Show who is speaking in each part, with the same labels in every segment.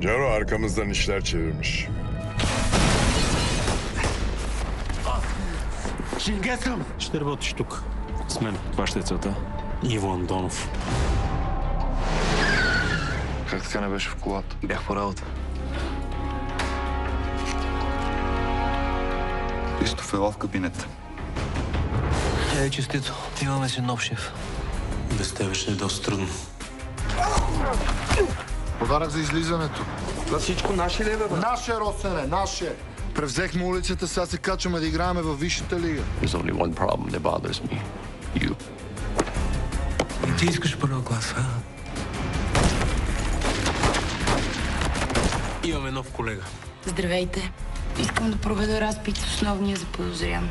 Speaker 1: Caro arkamızdan işler çevirmiş.
Speaker 2: Чингесъм!
Speaker 3: Ще работиш тук. С мен.
Speaker 4: Това ще е целта.
Speaker 3: Иво Андонов.
Speaker 4: Как така не беше в колата?
Speaker 2: Бях по работа.
Speaker 4: Христоф ела в кабинета.
Speaker 2: Честито. Имаме си нов шеф.
Speaker 3: Без тебе ще е доста трудно.
Speaker 5: Подарък за излизането.
Speaker 2: За всичко наши ли, бе?
Speaker 5: Наше, Росене, наше! Превзехме улицата, сега се качваме да играем във Висшата лига.
Speaker 6: There's only one problem that bothers me. You.
Speaker 2: И ти искаш първа клас, а?
Speaker 3: Имаме нов колега.
Speaker 7: Здравейте. Искам да проведа разпит с основния заподозрян.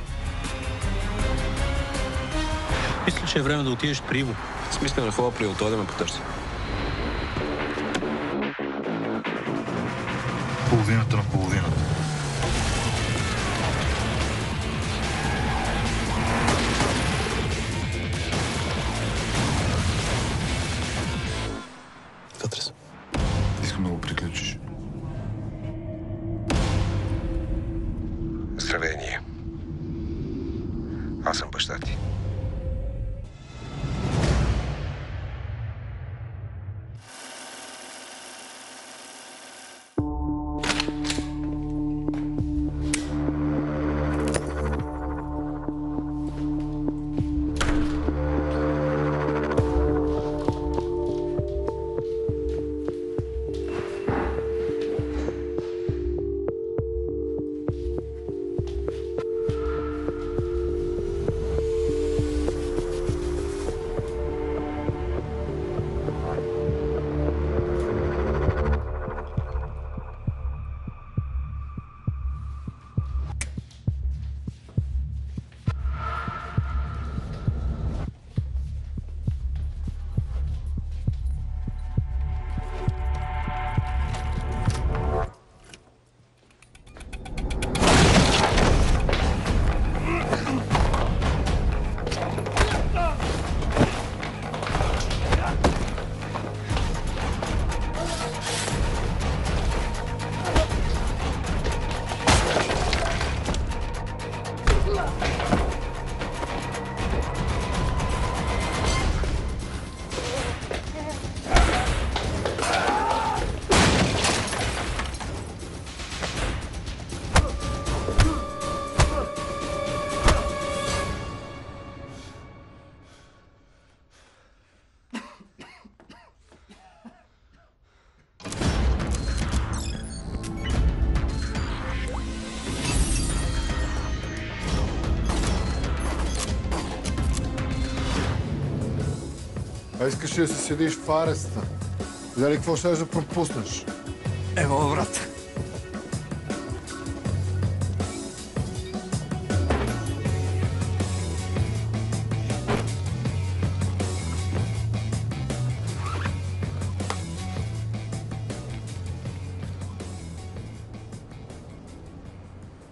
Speaker 3: Мисля, че е време да отидеш при Иво.
Speaker 4: Смислено хубава приел, той да ме потърси.
Speaker 5: Половината на половината.
Speaker 4: Вътре съм.
Speaker 5: Искам да го приключиш.
Speaker 8: Здравей, аз съм баща ти.
Speaker 5: А искаш ли да се седиш в ареста? Дали какво ще да пропуснеш?
Speaker 2: Ево, брат.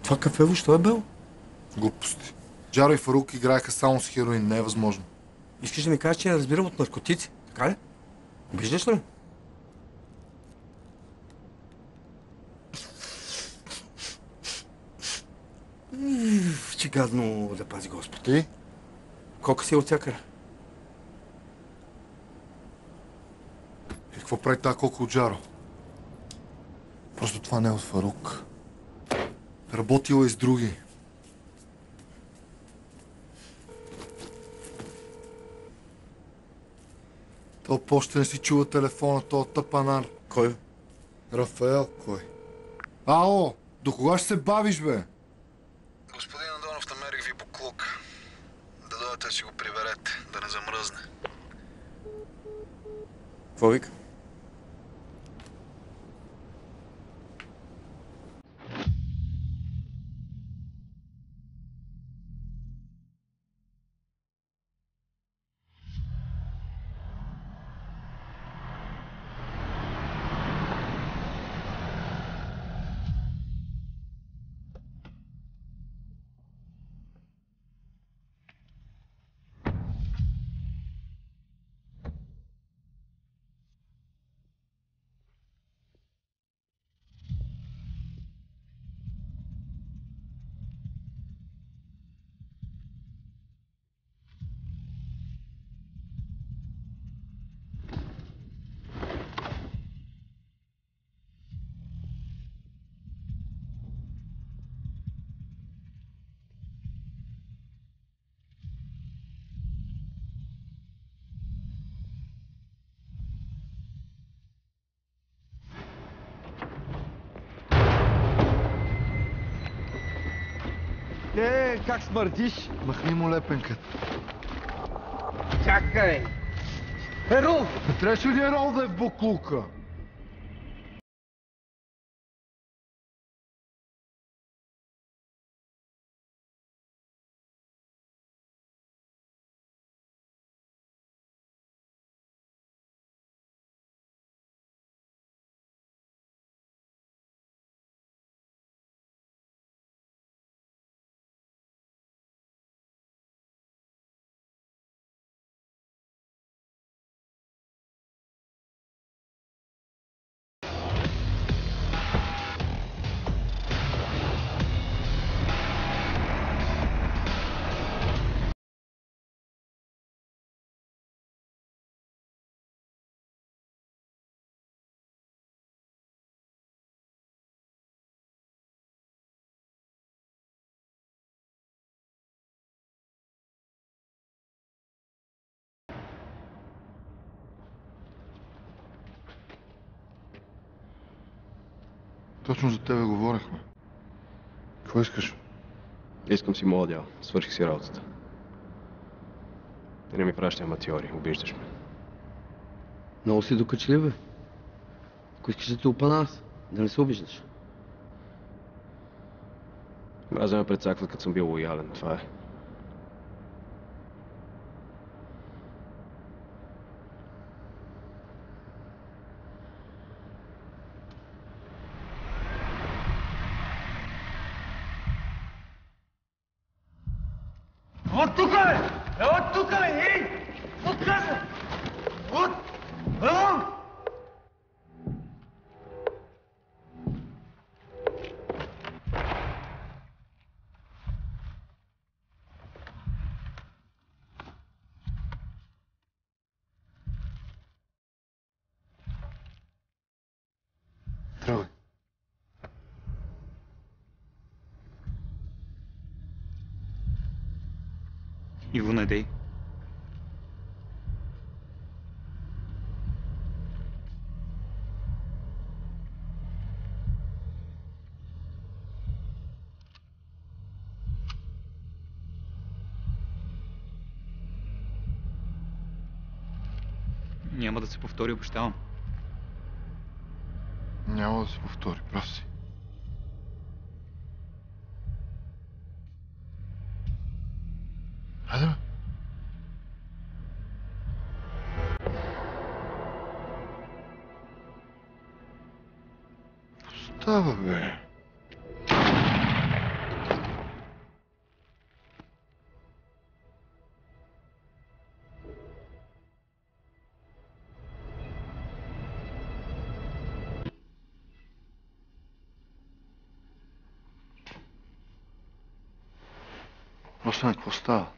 Speaker 5: Това кафе въобще е бел? Глупости. Джаро и Фарук играеха само с хероин. Не е възможно.
Speaker 2: Искаш да ми кажеш, че не разбирам от наркотици, така ли? Виждаш ли? Че гадно да пази Господ.
Speaker 5: Ти?
Speaker 2: Колко си от всякъде?
Speaker 5: И какво прави тази колко от Джаро? Просто това не е от Фарук. Работила и с други. То още не си чува телефона, то тъпанар.
Speaker 2: Кой?
Speaker 5: Рафаел, кой? Ало, до кога ще се бавиш, бе?
Speaker 8: Господин Андонов, намерих ви буклук. Да дойдете да си го приберете, да не замръзне.
Speaker 4: Какво вика?
Speaker 5: Как смърдиш? Махни му лепенката.
Speaker 2: Чакай! Ерол!
Speaker 5: Не трябваше ли Ерол да е в буклука? Точно за тебе говорихме. Какво искаш?
Speaker 6: Искам си моя дял. Свърших си работата. Ти не ми пращай аматьори, обиждаш ме.
Speaker 2: Много си докачлив, бе. Ако искаш да те опана аз, да не се обиждаш.
Speaker 6: Аз да ме прецакват, като съм бил лоялен. Това е.
Speaker 2: От тука, бе! От тука, бе! Ей! От каза! От!
Speaker 5: Тръгвай.
Speaker 9: Иво, не дей. Няма да се повтори, обещавам.
Speaker 5: Няма да се повтори, прав си. Хайде, бе. Става, бе. Росен, какво става?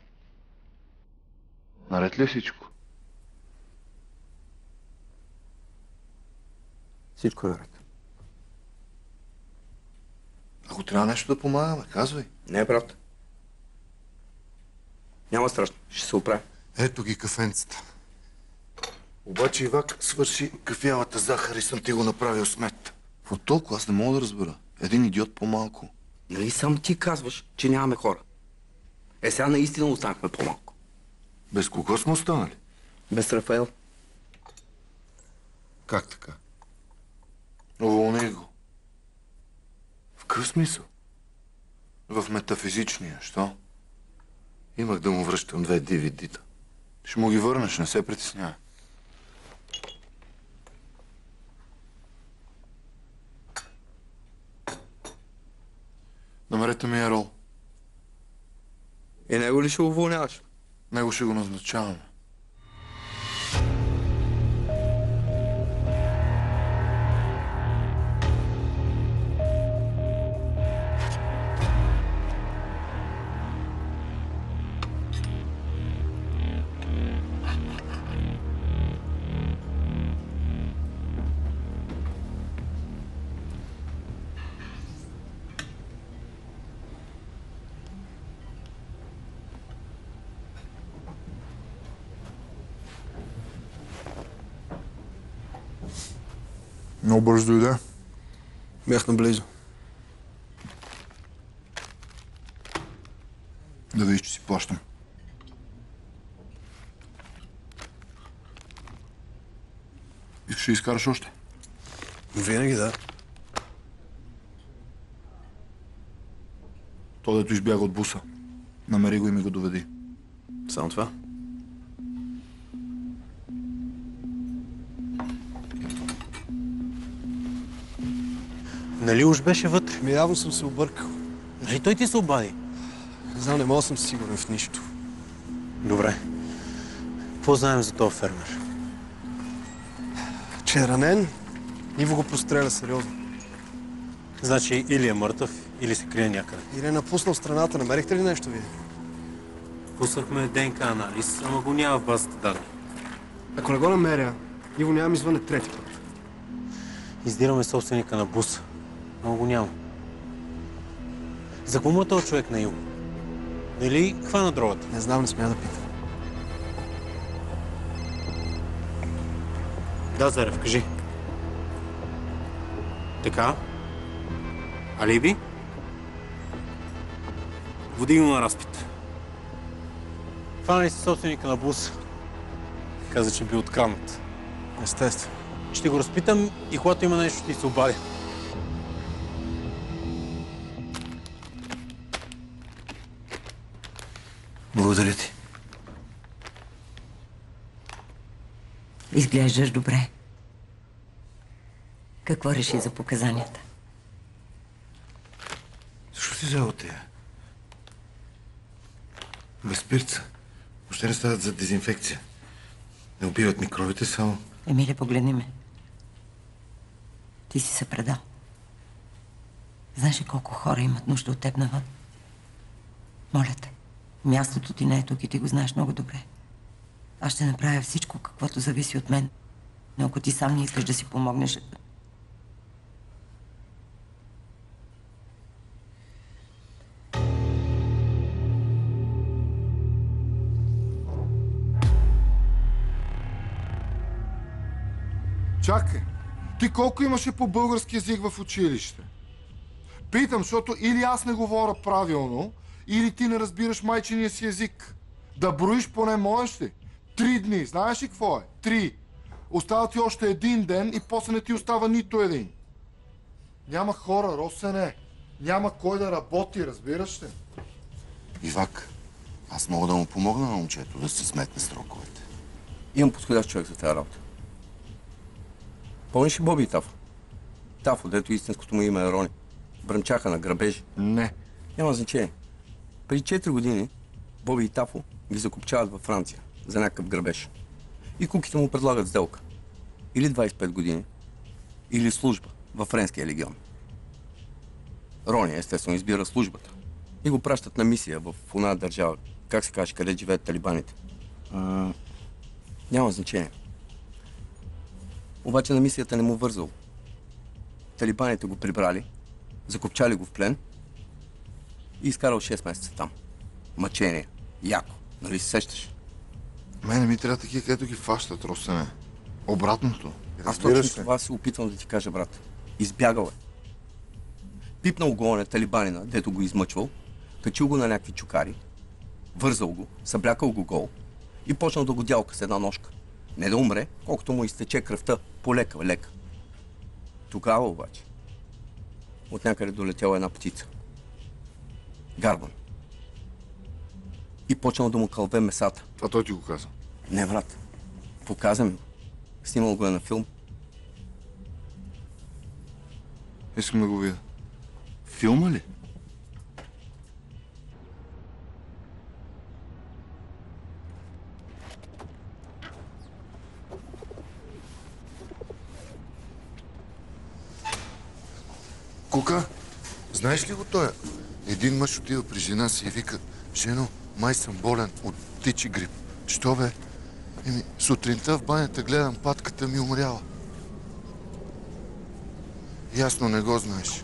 Speaker 5: Наред ли е всичко?
Speaker 2: Всичко е наред.
Speaker 5: Ако трябва нещо да помагаме, казвай.
Speaker 2: Не, брат. Няма страшно. Ще се оправя.
Speaker 5: Ето ги кафенцата. Обаче Ивак свърши кафявата захар и съм ти го направил смет. От толкова аз не мога да разбера. Един идиот по-малко.
Speaker 2: Нали само ти казваш, че нямаме хора? Сега наистина останахме по-малко.
Speaker 5: Без кого сме останали?
Speaker 2: Без Рафаел.
Speaker 5: Как така? Уволни го. В какъв смисъл? В метафизичния, що? Имах да му връщам 2 DVD-та. Ще му ги върнеш, не се притеснявай. Намерете ми Ерол.
Speaker 2: И него ли ще уволняваш?
Speaker 5: Него ще го назначаваме. Много бързо дойде.
Speaker 2: Бях наблизо.
Speaker 5: Да видиш, че си плащам. Искаш да изкараш още?
Speaker 4: Винаги да.
Speaker 5: То, дето избяга от буса. Намери го и ми го доведи.
Speaker 4: Само това.
Speaker 3: Нали уж беше вътре?
Speaker 10: Ми явно съм се объркал.
Speaker 3: Нали той ти се обади?
Speaker 10: Не знам, не мога да съм сигурен в нищо.
Speaker 3: Добре. Какво знаем за този фермер?
Speaker 10: Че е ранен, Иво го простреля сериозно.
Speaker 3: Значи или е мъртъв, или се крие някъде.
Speaker 10: Или е напуснал страната. Намерихте ли нещо вие?
Speaker 3: Пуснахме ДНК анализ, ама го няма в базата данни.
Speaker 10: Ако не го намеря, Иво няма ми звъне трети път.
Speaker 3: Издираме собственика на буса, но го няма. За кому е този човек на Иво? Или хвана другата?
Speaker 10: Не знам, не смея да питам.
Speaker 3: Да, Зарев, кажи. Така? Алиби? Води го на разпит. Хванали си собственика на буса. Каза, че бил откраднат.
Speaker 10: Естествено.
Speaker 3: Ще го разпитам и когато има нещо, ще ти се обадя.
Speaker 5: Благодаря ти.
Speaker 7: Изглеждаш добре. Какво реши за показанията?
Speaker 5: Защо си взел тия? Без спирца. Въобще не стават за дезинфекция. Не убиват микробите, само...
Speaker 7: Емиле, погледни ме. Ти си се предал. Знаеш ли колко хора имат нужда от теб навън? Моля те, мястото ти не е тук и ти го знаеш много добре. Аз ще направя всичко, каквото зависи от мен. Но ако ти сам не искаш да си помогнеш...
Speaker 5: Чакай, ти колко имаше по български език в училище? Питам, защото или аз не говоря правилно, или ти не разбираш майчиния си език. Да броиш поне можеш ли? 3 дни, знаеш ли какво е? 3. Остава ти още 1 ден и после не ти остава нито един. Няма хора, Росене. Няма кой да работи, разбираш ли?
Speaker 11: Ивак, аз мога да му помогна на момчето да се сметне сроковете.
Speaker 2: Имам подходящ човек за тази работа. Помниш ли Боби и Тафо? Тафо, дето истинското му име е Рони. Бръмчаха на грабежи.
Speaker 5: Не.
Speaker 2: Няма значение. Преди 4 години Боби и Тафо ги закупчават във Франция за някакъв грабеж. И куките му предлагат сделка. Или 25 години, или служба във Френския легион. Рони, естествено, избира службата. И го пращат на мисия в една държава, как се каже, къде живеят талибаните. Няма значение. Обаче на мисията не му вързало. Талибаните го прибрали, закопчали го в плен и изкарал 6 месеца там. Мъчение. Яко. Нали се сещаш?
Speaker 5: Мене ми трябва такива, където ги фащат, Росене. Обратното.
Speaker 2: Аз точно това се опитвам да ти кажа, брат. Избягал е. Пипнал го на талибанина, дето го измъчвал, качил го на някакви чукари, вързал го, съблякал го гол и почнал да го дялка с една ножка. Не да умре, колкото му изтече кръвта полека. Тогава обаче от някъде долетяла една птица. Гарбан. И почнал да му кълве месата.
Speaker 5: Това той ти го каза?
Speaker 2: Не, брат. Показа ми го. Снимал го е на филм.
Speaker 5: Искам да го видя. Филма ли? Кука, знаеш ли го той? Един мъж отива при жена си и вика: жено, май съм болен от птичи грип. Що бе? Сутринта в банята гледам, патката ми умряла. Ясно не го знаеш.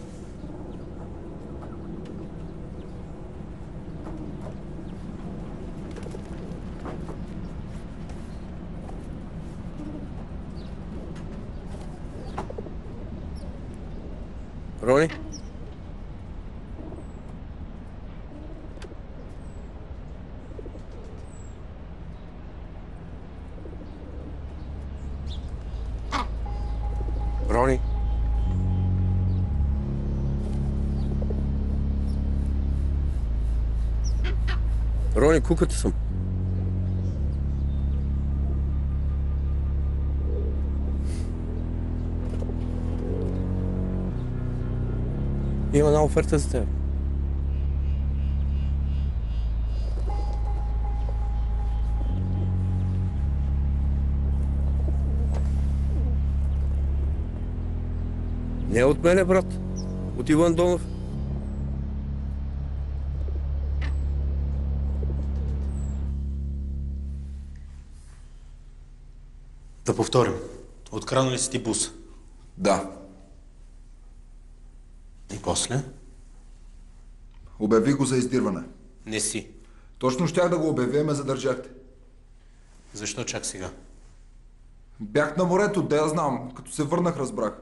Speaker 2: Рони? Рони, куката съм. Има една оферта за теб. Не е от мене, брат. От Иван Донов.
Speaker 3: Да повторим. Откраднали си ти бус.
Speaker 5: Да.
Speaker 3: И после?
Speaker 5: Обяви го за издирване.
Speaker 3: Не си.
Speaker 5: Точно щях да го обявя, ме задържахте.
Speaker 3: Защо чак сега?
Speaker 5: Бях на морето, да я знам. Като се върнах, разбрах.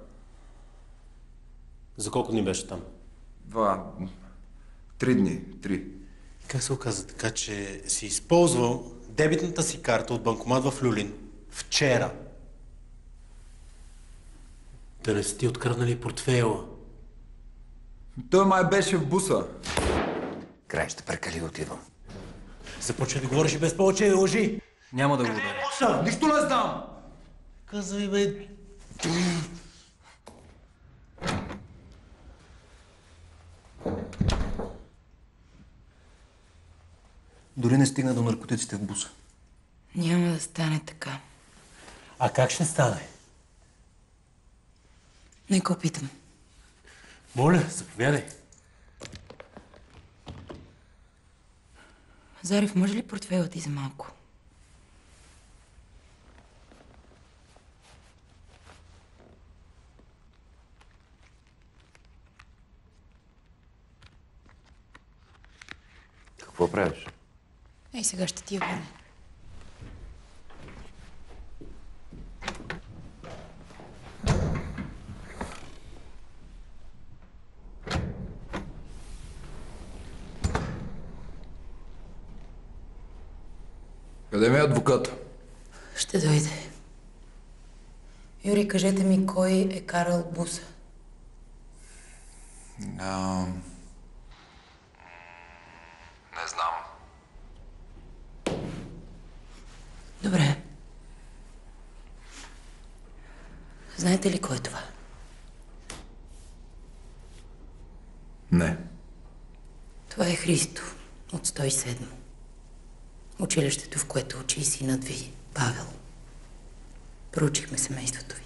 Speaker 3: За колко дни беше там?
Speaker 5: 3 дни. 3.
Speaker 3: Как се оказа така, че си използвал дебитната си карта от банкомат в Люлин вчера? Да не са ти откраднали портфейла?
Speaker 5: Той май беше в буса.
Speaker 11: Край ще прекали отивам.
Speaker 3: Започва да говориш и без повече лъжи.
Speaker 9: Няма да го ударя.
Speaker 5: Нищо не знам!
Speaker 3: Казвай, бе.
Speaker 12: Дори не стигна до наркотиците в буса.
Speaker 7: Няма да стане така.
Speaker 3: А как ще стане?
Speaker 7: Нека опитам.
Speaker 3: Моля, заповядай.
Speaker 7: Зарев, може ли портфейла ти за малко?
Speaker 11: Какво правиш?
Speaker 7: Ей, сега ще ти я върна.
Speaker 5: Къде ми е адвокат?
Speaker 7: Ще дойде. Юрий, кажете ми, кой е карал буса?
Speaker 11: Не знам.
Speaker 7: Добре. Знаете ли кой е това?
Speaker 5: Не.
Speaker 7: Това е Христо от 107. Училището, в което учи синът ви, Павел. Проучихме семейството ви.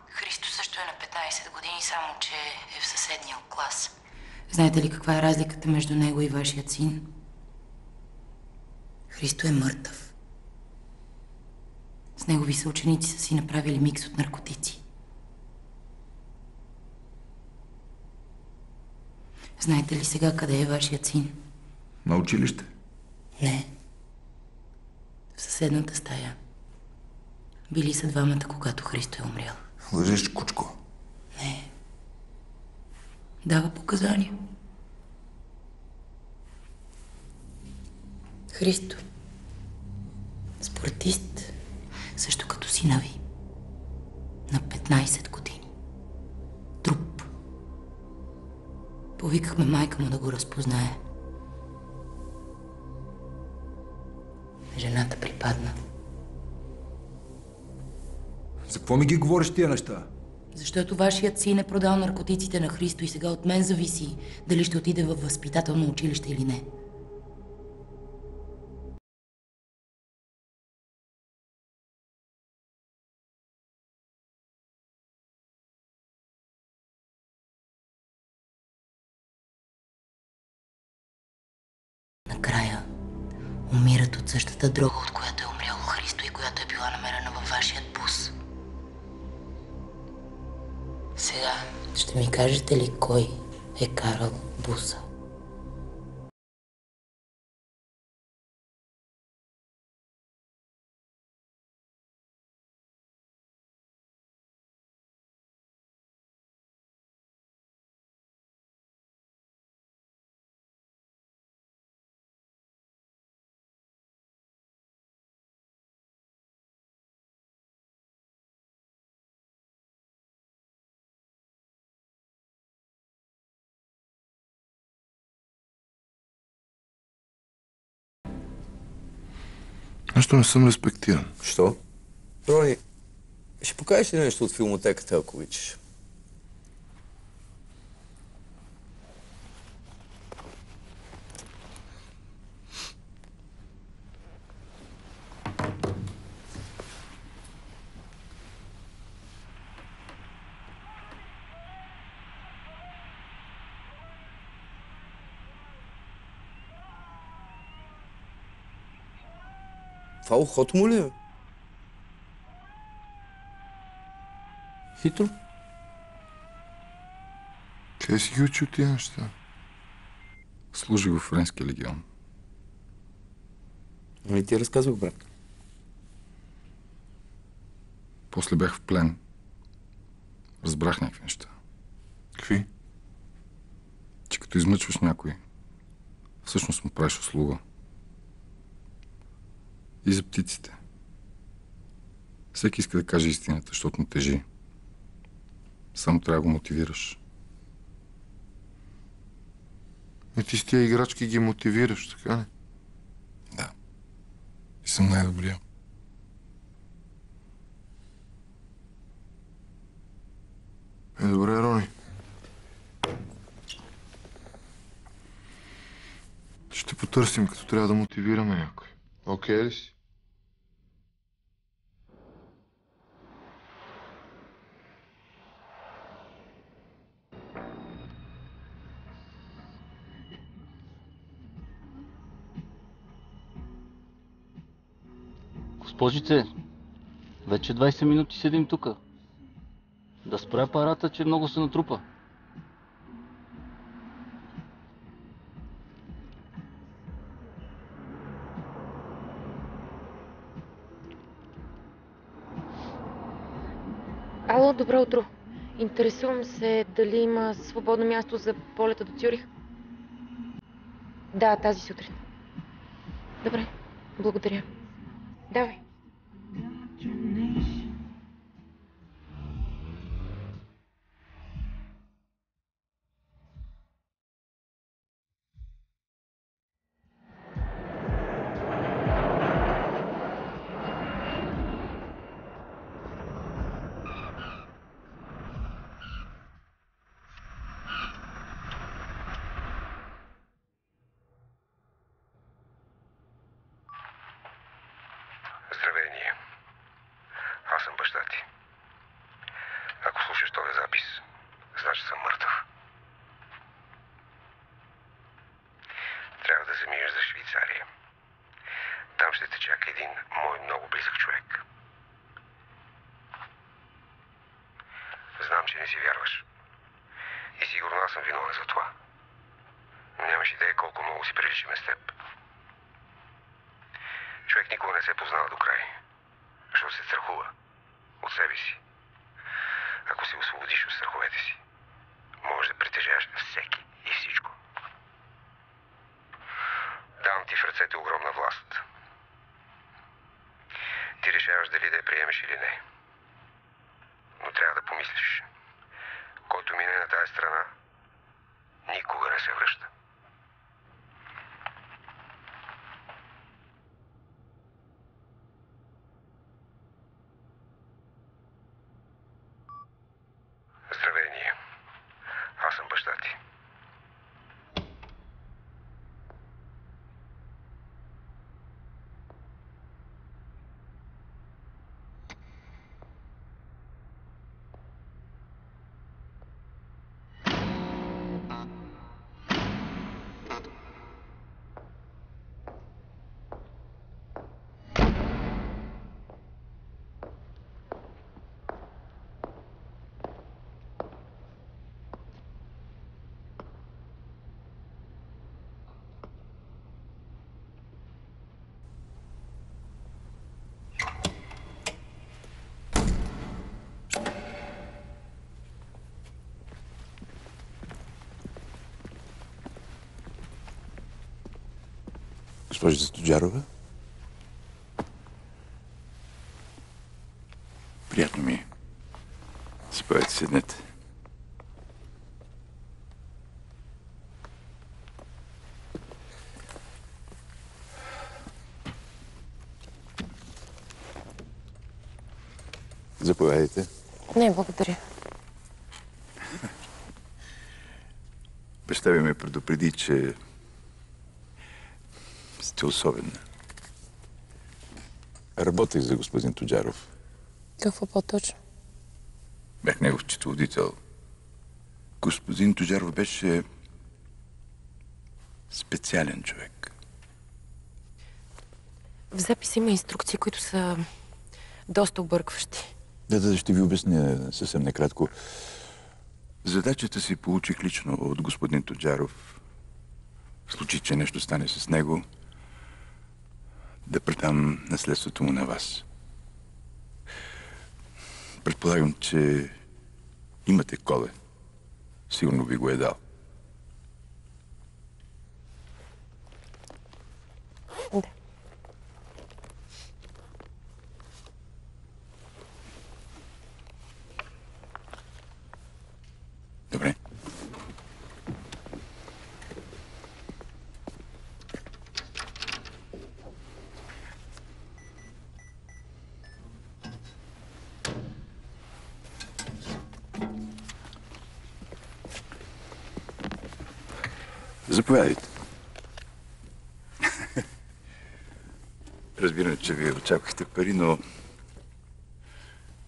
Speaker 7: Христо също е на 15 години, само че е в съседния клас. Знаете ли каква е разликата между него и вашият син? Христо е мъртъв. С негови съученици са си направили микс от наркотици. Знаете ли сега къде е вашият син?
Speaker 5: На училище?
Speaker 7: Не. В съседната стая. Били са двамата, когато Христо е умрял.
Speaker 5: Лъжеш, кучко.
Speaker 7: Не. Дава показания. Христо. Спортист. Също като сина ви. На 15 години. Труп. Повикахме майка му да го разпознае. Жената припадна.
Speaker 5: За какво ми ги говориш тия неща?
Speaker 7: Защото вашият син е продал наркотиците на Христо и сега от мен зависи дали ще отиде във възпитателно училище или не. Накрая умират от същата дрога, от която е умрял Христо и която е била намерена във вашият бус. Сега ще ми кажете ли кой е карал буса?
Speaker 5: Нещо не съм респектиран.
Speaker 2: Що? Рони, ще покажеш ли нещо от филмотеката, ако обичаш? Това ухото му ли е? Хитро?
Speaker 5: Къде си ги учил тия неща?
Speaker 13: Служи в Френския легион.
Speaker 2: Нали ти разказвах, брат?
Speaker 13: После бях в плен. Разбрах някакви неща.
Speaker 5: Какви?
Speaker 13: Че като измъчваш някой, всъщност му правиш услуга. И за птиците. Всеки иска да каже истината, защото му тежи. Само трябва да го мотивираш.
Speaker 5: И ти с тия играчки ги мотивираш, така ли?
Speaker 13: Да. И съм най-добрия.
Speaker 5: Добре, Рони. Ще потърсим, като трябва да мотивираме някой. Окей ли си?
Speaker 14: Госпожице, вече 20 минути седим тук. Да спре апарата, че много се натрупа.
Speaker 15: Ало, добро утро. Интересувам се дали има свободно място за полета до Цюрих. Да, тази сутрин. Добре, благодаря. Давай.
Speaker 16: Здравей, Ния. Аз съм баща ти. Ако слушаш този запис, значи съм мъртъв. Трябва да заминеш за Швейцария. Там ще те чака един мой много близък човек. Знам, че не си вярваш. И сигурно аз съм виновен за това. Но нямаш идея колко много си приличаме с теб. Човек никога не се познава до край, защото се страхува от себе си. Ако се освободиш от страховете си, можеш да притежаваш всеки и всичко. Давам ти в ръцете огромна власт. Ти решаваш дали да я приемеш или не. Но трябва да помислиш. Който мине на тази страна, никога не се връща. Здравей, Ния. Аз съм баща ти.
Speaker 11: Госпожица Тоджарова?
Speaker 17: Приятно ми е. Заповядайте, седнете. Заповядайте.
Speaker 15: Не, благодаря.
Speaker 17: Баща ви ме предупреди, че сте особена. Работех за господин Тоджаров.
Speaker 15: Какво по-точно?
Speaker 17: Бях негов счетоводител. Господин Тоджаров беше специален човек.
Speaker 15: В запис има инструкции, които са доста объркващи.
Speaker 17: Да, ще ви обясня съвсем накратко. Задачата си получих лично от господин Тоджаров. В случай, че нещо стане с него, да предам наследството му на вас. Предполагам, че имате коле. Сигурно ви го е дал.
Speaker 15: Да.
Speaker 17: Добре. Заповядайте. Разбирам, че вие очаквахте пари, но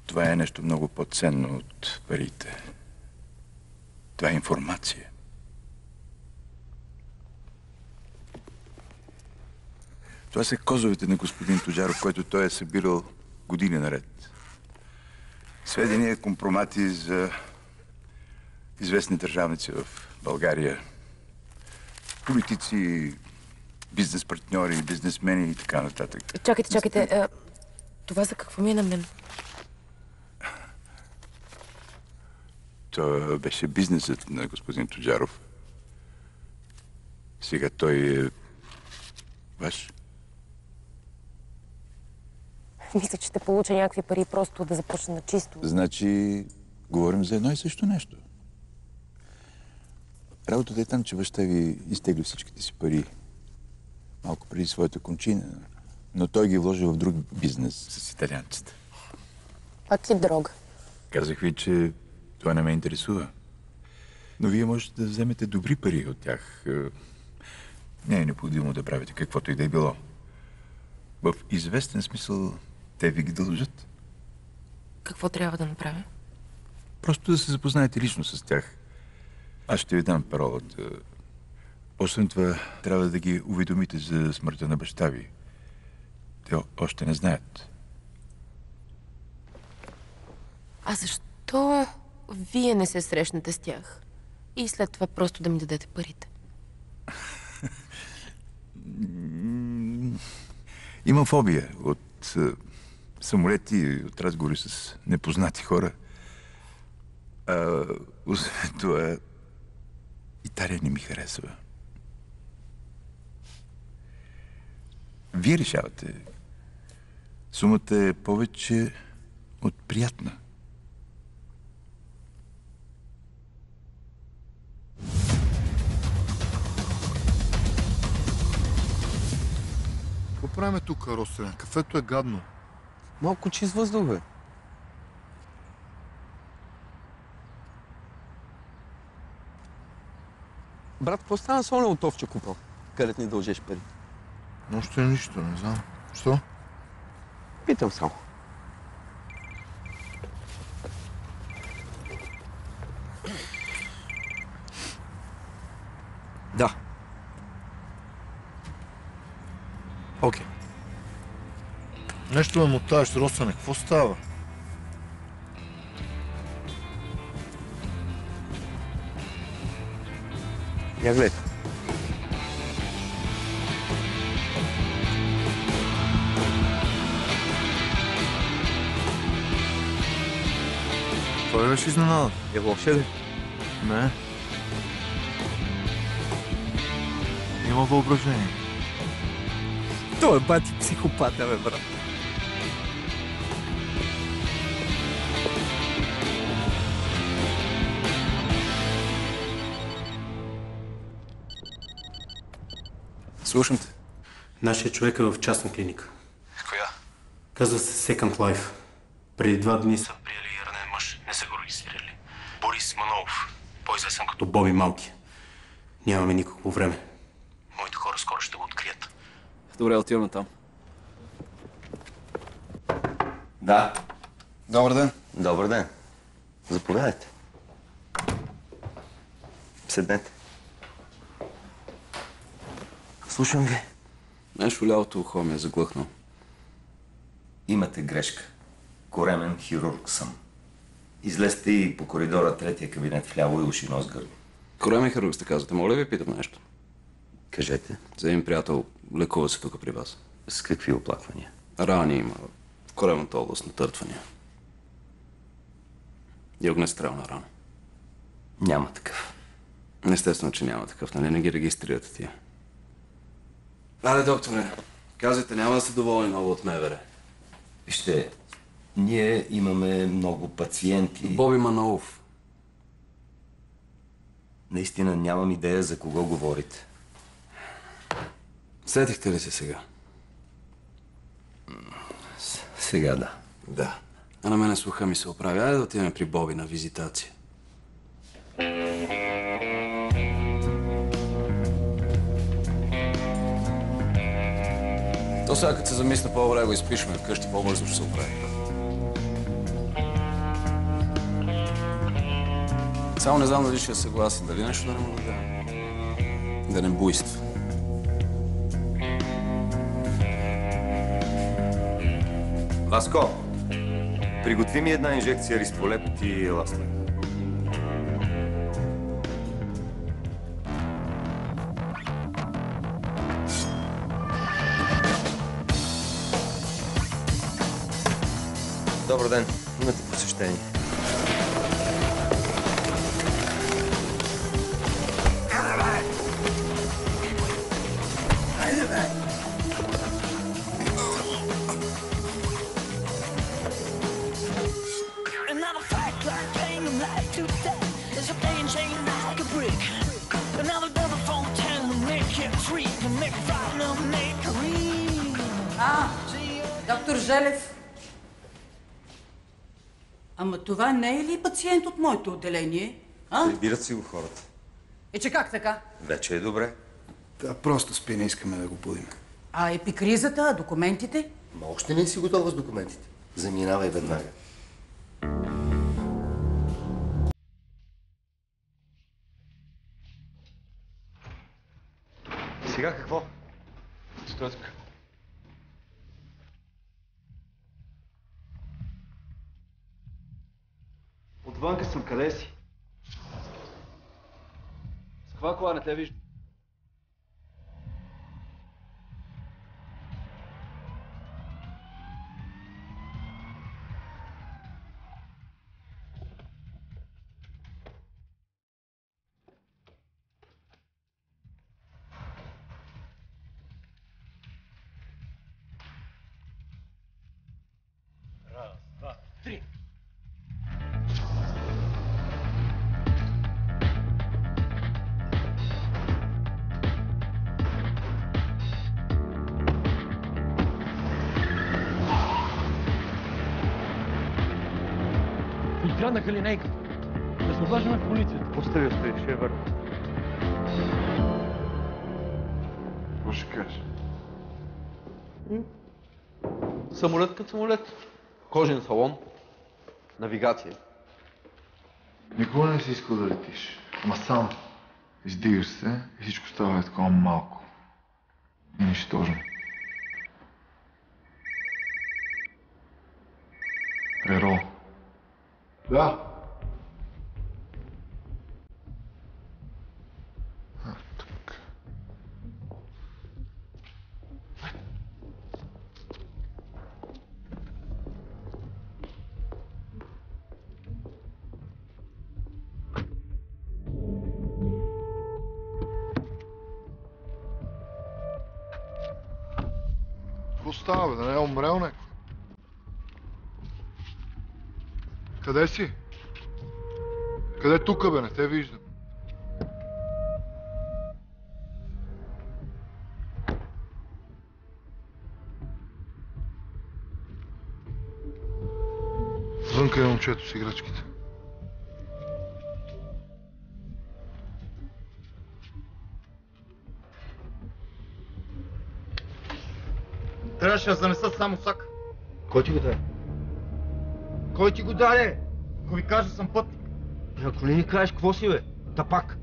Speaker 17: това е нещо много по-ценно от парите. Това е информация. Това са козовете на господин Тоджаров, който той е събирал години наред. Сведения, компромати за известни държавници в България. Политици, бизнес партньори, бизнесмени и така нататък.
Speaker 15: Чакайте. Това за какво ми е на мен?
Speaker 17: Това беше бизнесът на господин Тоджаров. Сега той е ваш.
Speaker 15: Мисля, че ще получа някакви пари просто да започна на чисто.
Speaker 17: Значи, говорим за едно и също нещо. Работата е там, че баща ви изтегли всичките си пари малко преди своята кончина, но той ги вложи в друг бизнес с италианците.
Speaker 15: Пак ли дрога?
Speaker 17: Казах ви, че това не ме интересува. Но вие можете да вземете добри пари от тях. Не е необходимо да правите каквото и да е било. В известен смисъл те ви ги дължат.
Speaker 15: Какво трябва да направя?
Speaker 17: Просто да се запознаете лично с тях. Аз ще ви дам паролата. Освен това, трябва да ги уведомите за смъртта на баща ви. Те още не знаят.
Speaker 15: А защо вие не се срещнете с тях? И след това просто да ми дадете парите?
Speaker 17: Имам фобия от самолети, от разговори с непознати хора. Освен това, Италия не ми харесва. Вие решавате. Сумата е повече от приятна.
Speaker 5: Какво правим тук, Росен? Кафето е гадно.
Speaker 2: Малко чист въздух, бе. Брат, какво стана с оня от овче купал, където ни дължеш пари?
Speaker 5: Още нищо, не знам. Що?
Speaker 2: Питам само. Да. Окей.
Speaker 5: Нещо ме мотаеш, Росене. Какво става?
Speaker 2: Я гледай.
Speaker 5: Това ли беше изненада?
Speaker 2: Е лошо ли?
Speaker 5: Не. Има въображение.
Speaker 2: Той е бати психопат, бе, брат.
Speaker 4: Слушам те.
Speaker 3: Нашия човек е в частна клиника.
Speaker 4: Коя?
Speaker 3: Казва се Second Life. Преди 2 дни са приели ранен мъж. Не са го регистрирали. Борис Манолов. По-известен като Боби Малки. Нямаме никакво време. Моите хора скоро ще го открият.
Speaker 4: Добре, отиваме там.
Speaker 11: Да.
Speaker 4: Добър ден.
Speaker 11: Добър ден. Заповядайте. Седнете. Слушам ви.
Speaker 4: Нещо лявото ухо ми е заглъхнал.
Speaker 11: Имате грешка. Коремен хирург съм. Излезте и по коридора, третия кабинет вляво и уши, нос, гърди.
Speaker 4: Коремен хирург сте казвате. Моля ви питам нещо.
Speaker 11: Кажете.
Speaker 4: За един приятел лекува се тук при вас.
Speaker 11: С какви оплаквания?
Speaker 4: Рани има. В коремната област, натъртвания. И огнестрелна рана.
Speaker 11: Няма такъв.
Speaker 4: Естествено, че няма такъв, нали? Не ги регистрирате тия. Але, докторе, казвайте, няма да сте доволни много от МВР.
Speaker 11: Вижте, ние имаме много пациенти.
Speaker 4: Боби Манолов.
Speaker 11: Наистина нямам идея за кого говорите.
Speaker 4: Сетихте ли се сега?
Speaker 11: Сега да.
Speaker 4: Да. А на мене слуха ми се оправя. Айде да отидем при Боби на визитация. То сега като се замисля по-добре го изпишме вкъщи, по-бързо ще се оправи. Само не знам дали ще е съгласен, дали нещо да не му даде. Да не буйства.
Speaker 11: Васко, приготви ми една инжекция ристолепт и еластин. Добър ден. Имате посещение.
Speaker 18: Доктор Желев. Ама това не е ли пациент от моето отделение?
Speaker 11: Прибират си го хората.
Speaker 18: Че как така?
Speaker 11: Вече е добре.
Speaker 10: Да, просто спи, не искаме да го будим.
Speaker 18: А епикризата, документите?
Speaker 11: Ма още не си готова с документите. Заминавай веднага.
Speaker 6: Сега какво? Стой тук. Отвънка съм, къде си? С каква кола не те виждам? Раз, два, три. Откраднаха линейката. Да се обаждаме в полицията. Остави, ще я върна.
Speaker 13: Какво ще кажеш?
Speaker 19: Самолет като самолет. Кожен салон. Навигация.
Speaker 13: Никога не си искал да летиш. Ама сам. Издигаш се и всичко става такова малко. И нищожно. Еро. Да. Тук. Какво става, бе? Да не е умрел някой? Къде си? Къде е тука, бе? Не те виждам. Тук е момчето с играчките.
Speaker 10: Трябваше да занеса само сак.
Speaker 19: Кой ти го даде?
Speaker 10: Кой ти го даде? Ако ви кажа, съм пътник.
Speaker 19: Ако не ни кажеш, какво си, бе? Тапак.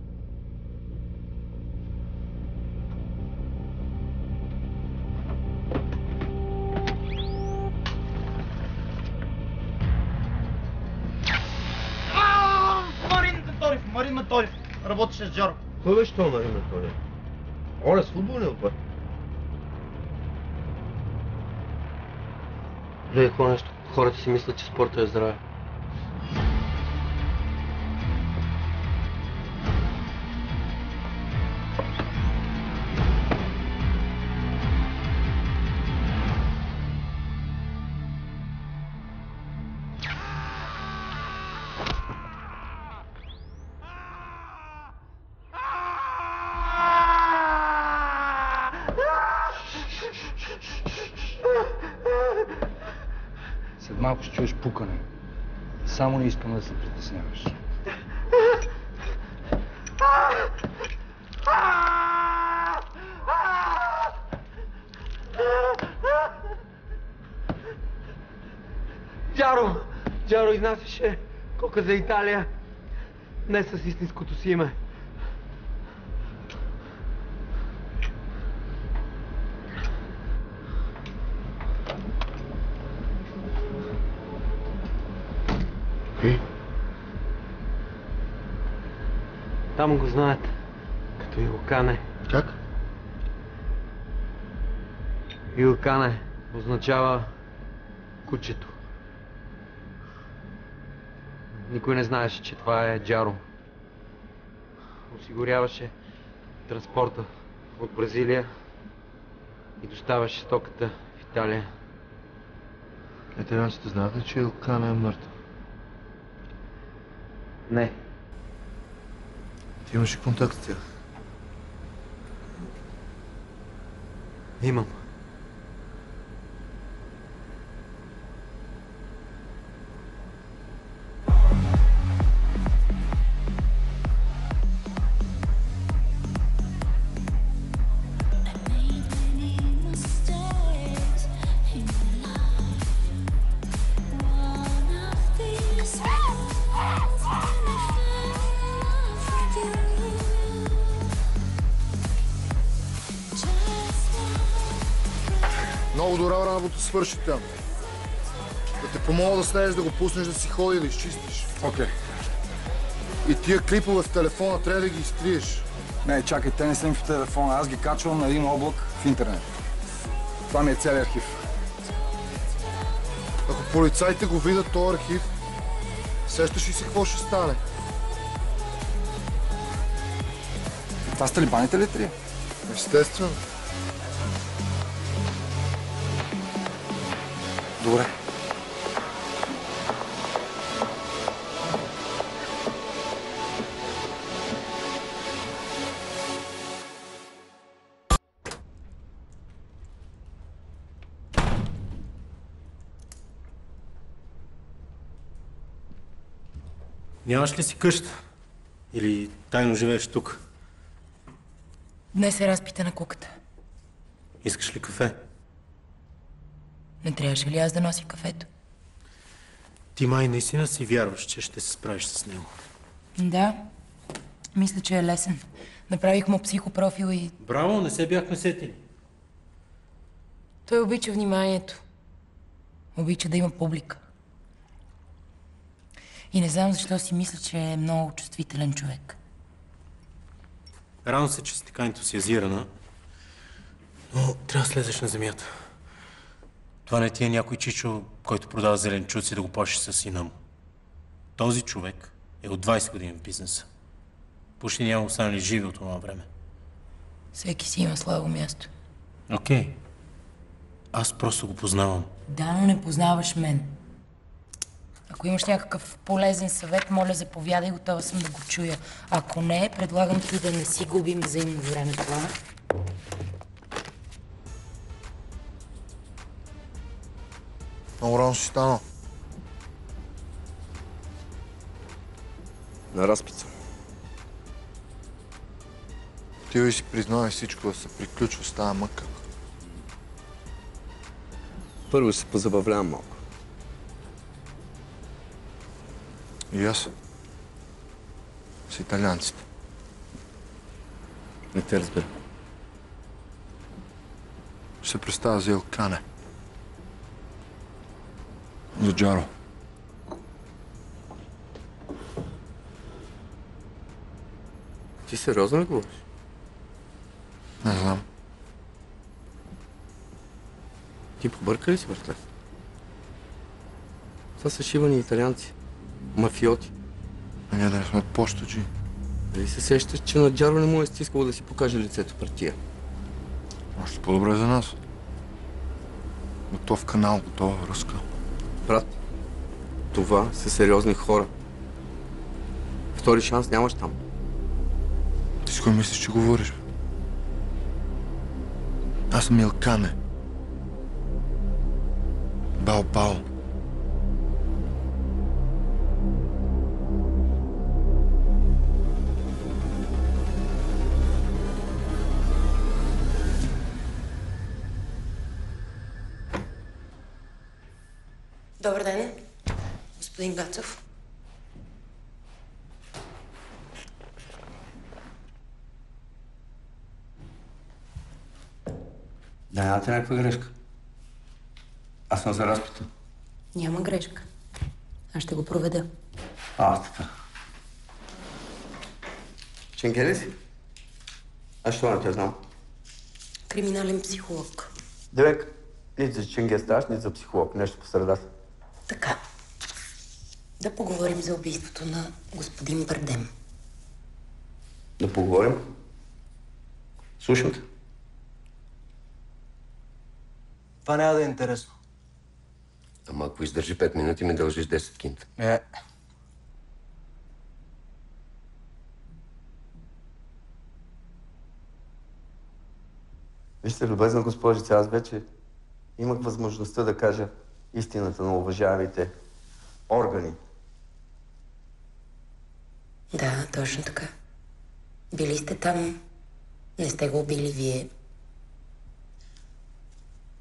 Speaker 10: Марин Методиев. Работеше с Джаро.
Speaker 19: Кой беше това Марин Методиев? Оля, с футболния отбор. Гледай, какво нещо. Хората си мислят, че спорта е здраве.
Speaker 6: След малко ще чуеш пукане. Само не искам да се притесняваш.
Speaker 19: Джаро изнасяше кока за Италия. Не с истинското си име. Там го знаят, като Илкане.
Speaker 13: Как?
Speaker 19: Илкане означава кучето. Никой не знаеше, че това е Джаро. Осигуряваше транспорта от Бразилия и доставяше стоката в Италия.
Speaker 13: Италианците знаят ли, че Илкане е мъртъв?
Speaker 19: Не.
Speaker 13: Ти имаш и контакт с тях?
Speaker 19: Имам.
Speaker 13: Много добра работа свърши там. Да те помогна да слезеш, да го пуснеш да си ходи и да изчистиш.
Speaker 6: Окей.
Speaker 13: И тия клипове в телефона трябва да ги изтриеш.
Speaker 6: Не, чакай, те не са ми в телефона. Аз ги качвам на един облак в интернет. Това ми е целият архив.
Speaker 13: Ако полицайите го видят този архив, сещаш ли си какво ще стане?
Speaker 6: Това с талибаните ли три?
Speaker 13: Естествено.
Speaker 6: Добре.
Speaker 3: Нямаш ли си къща? Или тайно живееш тук?
Speaker 15: Днес е разпита на куката.
Speaker 3: Искаш ли кафе?
Speaker 15: Не трябваше ли аз да нося кафето?
Speaker 3: Ти май наистина си вярваш, че ще се справиш с него.
Speaker 15: Да. Мисля, че е лесен. Направих му психопрофил и...
Speaker 3: Браво, не се бяхме сетили.
Speaker 15: Той обича вниманието. Обича да има публика. И не знам защо си мисля, че е много чувствителен човек.
Speaker 3: Рано се, че си така ентусиазирана, но трябва да слезеш на земята. Това не ти е някой чичо, който продава зеленчуци да го плаши със сина му. Този човек е от 20 години в бизнеса. Почти няма останали живи от това време.
Speaker 15: Всеки си има слабо място.
Speaker 3: Окей. Аз просто го познавам.
Speaker 15: Да, но не познаваш мен. Ако имаш някакъв полезен съвет, моля, заповядай, готова съм да го чуя. Ако не, предлагам ти да не си губим взаимно време това.
Speaker 13: Много рано си станал.
Speaker 2: На разпица.
Speaker 5: Ти си признавай всичко, да се приключва с тази мъка.
Speaker 2: Първо ще се позабавлявам малко.
Speaker 5: И аз. С италианците.
Speaker 2: Не те разбира.
Speaker 5: Ще се представя за Елкане. За Джаро.
Speaker 2: Ти сериозно ли говориш?
Speaker 5: Не знам.
Speaker 2: Ти побърка ли си, братле? Това са шивани италианци. Мафиоти.
Speaker 5: А ние да не сме почтачи.
Speaker 2: Дали се сещаш, че на Джаро не му е стискало да си покаже лицето пред тия?
Speaker 5: Още по-добре за нас. Готов канал, готова връзка.
Speaker 2: Брат, това са сериозни хора. Втори шанс нямаш там.
Speaker 5: Ти с кой мислиш, че говориш? Аз съм Елкане. Бао.
Speaker 7: Добър ден, господин Гацов.
Speaker 2: Да, нямате някаква грешка. Аз съм за разпита.
Speaker 15: Няма грешка. Аз ще го проведа.
Speaker 2: Така. Ченгели си? Аз що не те знам?
Speaker 15: Криминален психолог.
Speaker 2: Девек, нито за ченге ставаш, нито за психолог. Нещо по средата.
Speaker 15: Така. Да поговорим за убийството на господин Бардем.
Speaker 2: Да поговорим? Слушам те.
Speaker 10: Това няма да е интересно.
Speaker 16: Ама ако издържи 5 минути, ми дължиш 10 кинта.
Speaker 2: Вижте, любезна госпожица, аз вече имах възможността да кажа истината на уважаемите органи.
Speaker 15: Да, точно така. Били сте там. Не сте го убили вие.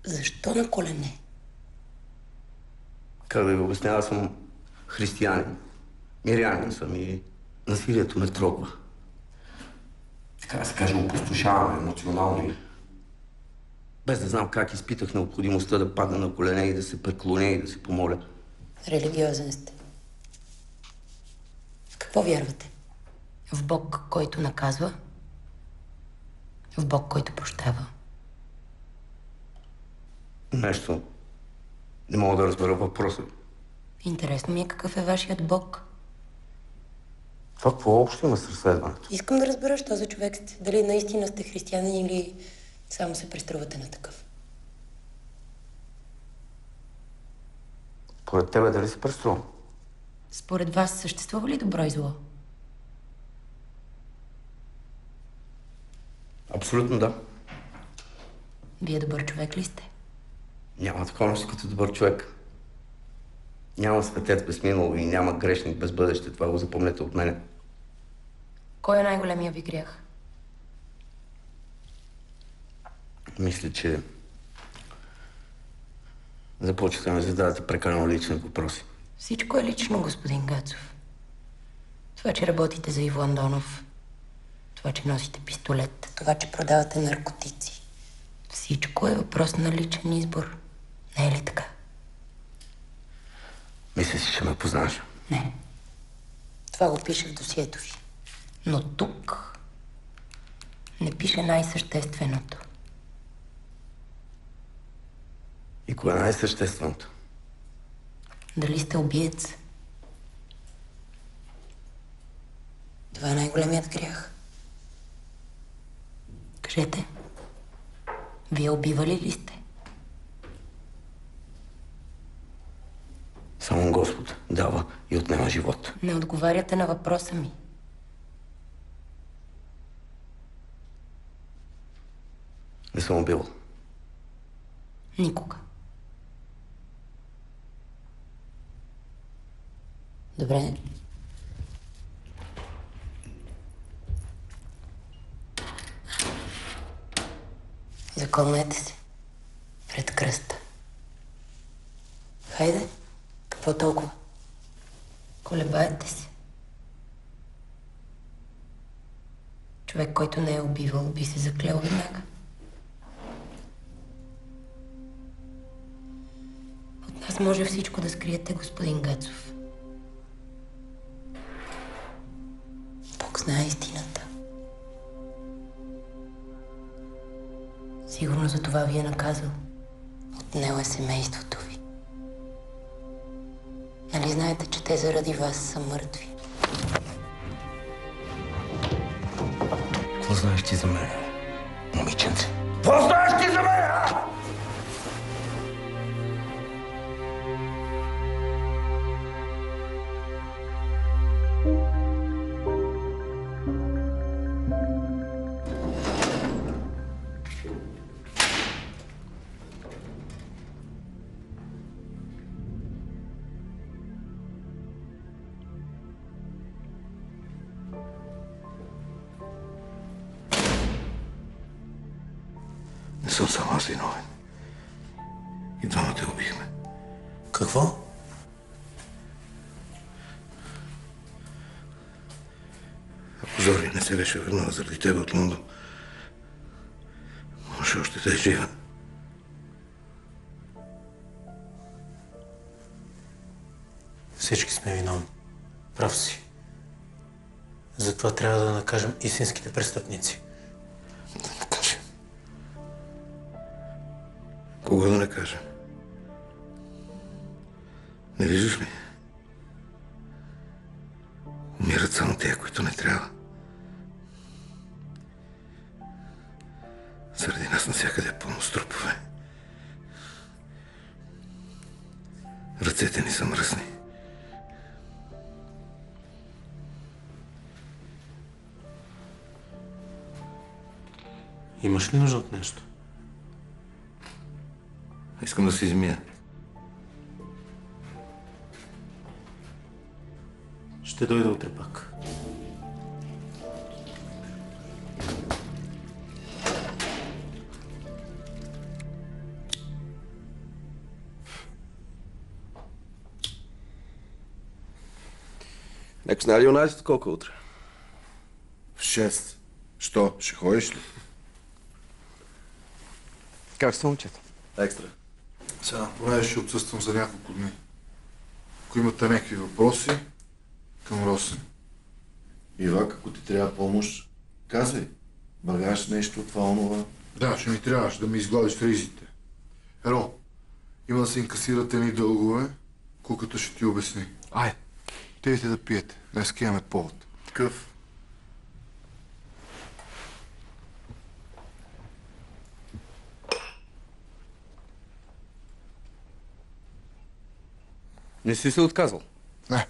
Speaker 15: Защо на колене?
Speaker 2: Как да ви обясня, аз съм християнин. Мирянин съм и насилието ме трогва. Така да се каже, опустошаваме емоционално и без да знам как изпитах необходимостта да падна на колене и да се преклоня и да се помоля.
Speaker 15: Религиозен сте. В какво вярвате? В Бог, който наказва? В Бог, който прощава?
Speaker 2: Нещо не мога да разбера въпроса.
Speaker 15: Интересно ми е какъв е вашият Бог.
Speaker 2: Това какво общо има с разследването?
Speaker 15: Искам да разбера, що за човек сте. Дали наистина сте християнин или само се преструвате на такъв.
Speaker 2: Поред тебе дали се преструвам?
Speaker 15: Според вас съществува ли добро и зло?
Speaker 2: Абсолютно да.
Speaker 15: Вие добър човек ли сте?
Speaker 2: Няма такова нещо като добър човек. Няма светец без минало и няма грешник без бъдеще. Това го запомнете от мене.
Speaker 15: Кой е най-големия ви грях?
Speaker 2: Мисля, че започвате да ми задавате прекалено лични въпроси.
Speaker 15: Всичко е лично, господин Гацов. Това, че работите за Иво Андонов, това, че носите пистолет, това, че продавате наркотици. Всичко е въпрос на личен избор. Не е ли така?
Speaker 2: Мисля си, че ме познаваш.
Speaker 15: Не. Това го пише в досието ви. Но тук не пише най-същественото.
Speaker 2: И кое е най-същественото?
Speaker 15: Дали сте убиец? Това е най-големият грях. Кажете, вие убивали ли сте?
Speaker 2: Само Господ дава и отнема живот.
Speaker 15: Не отговаряте на въпроса ми.
Speaker 2: Не съм убил.
Speaker 15: Никога. Добре. Закълнете се пред кръста. Хайде, какво толкова? Колебаете се. Човек, който не е убивал, би се заклел веднага. От нас може всичко да скриете, господин Гацов. Бог знае истината. Сигурно за това ви е наказал. Отнел е семейството ви. Нали знаете, че те заради вас са мъртви?
Speaker 2: Какво знаеш ти за мен, момиченце?
Speaker 16: Какво знаеш ти за мен, а?
Speaker 5: Не съм само аз виновен. И двамата те убихме.
Speaker 3: Какво?
Speaker 5: Ако Зори не се беше върнала заради тебе от Лондон, може още да е жива.
Speaker 3: Всички сме виновни. Прав си. Затова трябва да накажем истинските престъпници.
Speaker 5: Кого да накажем? Не виждаш ли? Умират само тия, които не трябва. Заради нас навсякъде е пълно с трупове. Ръцете ни са мръсни.
Speaker 3: Имаш ли нужда от нещо?
Speaker 5: Искам да се измия.
Speaker 3: Ще дойда утре пак.
Speaker 4: Нека знае ли Юнайтед колко утре?
Speaker 5: В 6. Що? Ще ходиш ли?
Speaker 2: Как сте, момчета?
Speaker 4: Екстра.
Speaker 13: Сега, понеже ще отсъствам за няколко дни. Ако имате някакви въпроси, към Росен.
Speaker 5: Ивак, ако ти трябва помощ, казвай. Багаж, нещо, това, онова.
Speaker 13: Да, ще ми трябваше да ми изгладиш ризите. Еро, има да се инкасират едни дългове, куката ще ти обясни. Ай, тейте да пиете. Днес имаме повод.
Speaker 5: Какъв?
Speaker 2: Не си се отказал?
Speaker 13: Не.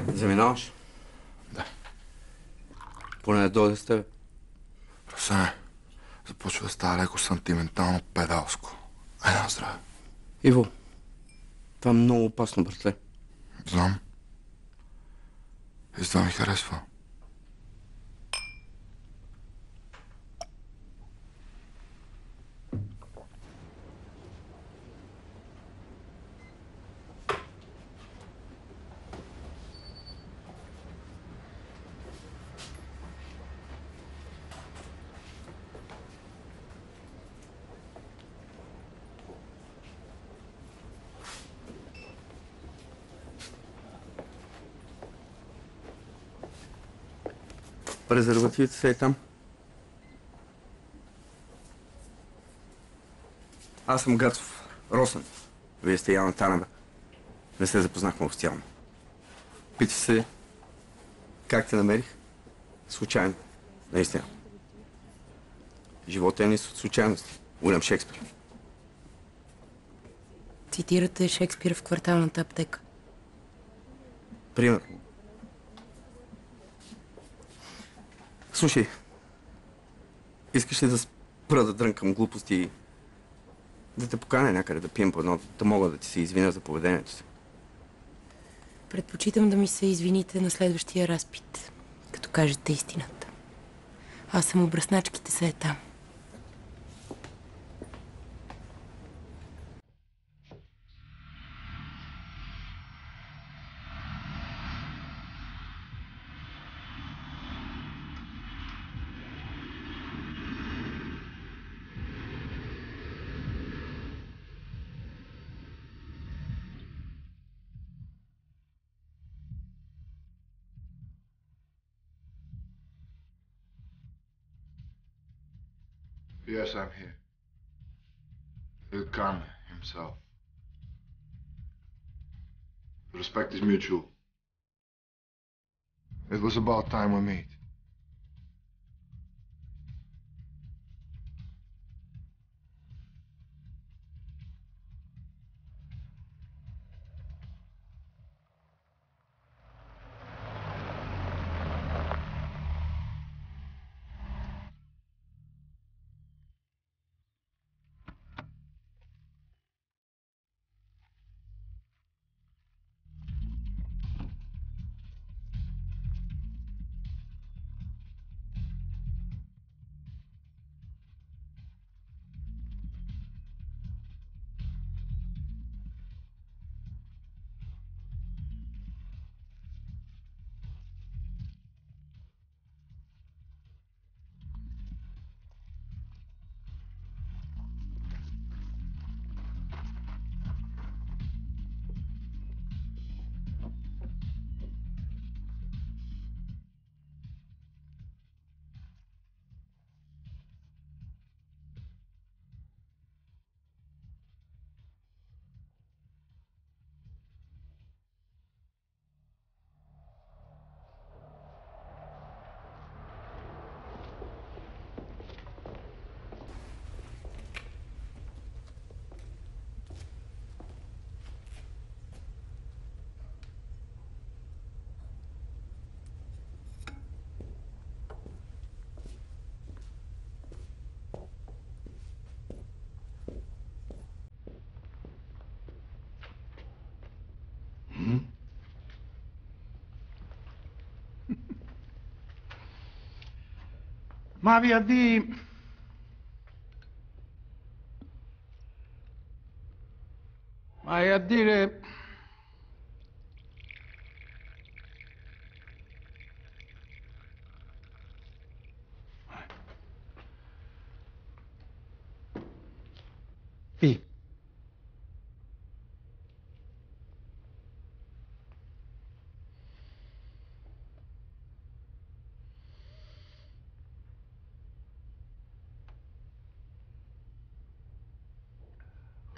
Speaker 2: Заминаваш?
Speaker 13: Да.
Speaker 2: Поне да дойде с тебе.
Speaker 13: Росене, започва да става леко сантиментално педалско. Айде на здраве.
Speaker 2: Иво, това е много опасно, братле.
Speaker 13: Знам. И това ми харесва.
Speaker 2: Презервативите са и там. Аз съм Гацов, Росен. Вие сте Яна Танева. Не се запознахме официално. Пита се как те намерих? Случайно. Наистина. Животът е низ от случайности. Уилям Шекспир.
Speaker 15: Цитирате Шекспир в кварталната аптека.
Speaker 2: Примерно. Слушай, искаш ли да спра да дрънкам глупости и да те поканя някъде да пием по едно, да мога да ти се извиня за поведението си?
Speaker 15: Предпочитам да ми се извините на следващия разпит, като кажете истината. Аз съм обръсначките се е там.
Speaker 13: Yes, I'm here. Ilkan himself. The respect is mutual. It was about time we meet.
Speaker 20: Ma via di... Ma è a dire... P.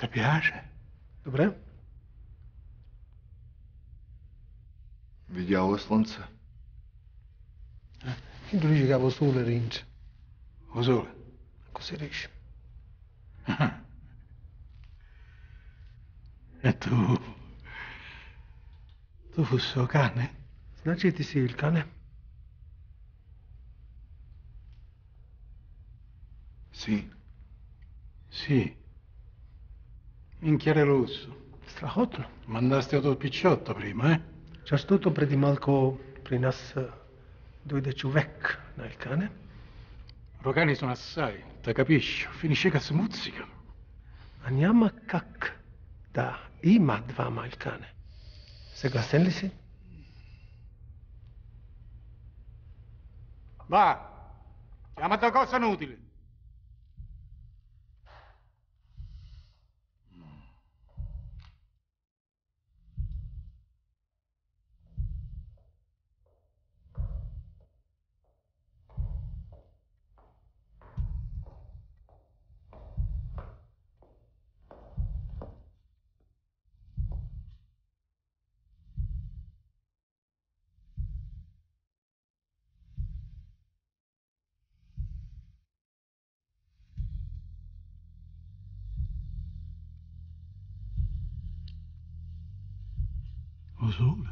Speaker 20: Ti piace? Добре?
Speaker 13: Видяла слънце.
Speaker 20: E tu dici che avevo sole, Rince. Lo sole? Così dici. E tu... Tu fossi un cane? Значи ти си il cane?
Speaker 13: Sì.
Speaker 20: Sì. Minchiare rosso. Страхотно. Мандасте от пичотто prima, eh? Защото преди малко при нас дойде човек на Илкане. Рогани sono assai, te capisci? Finisce che si muzzicano. А няма как да има двама Илкане. Съгласен ли си? Va! Chiamate cosa inutile! Lo sole?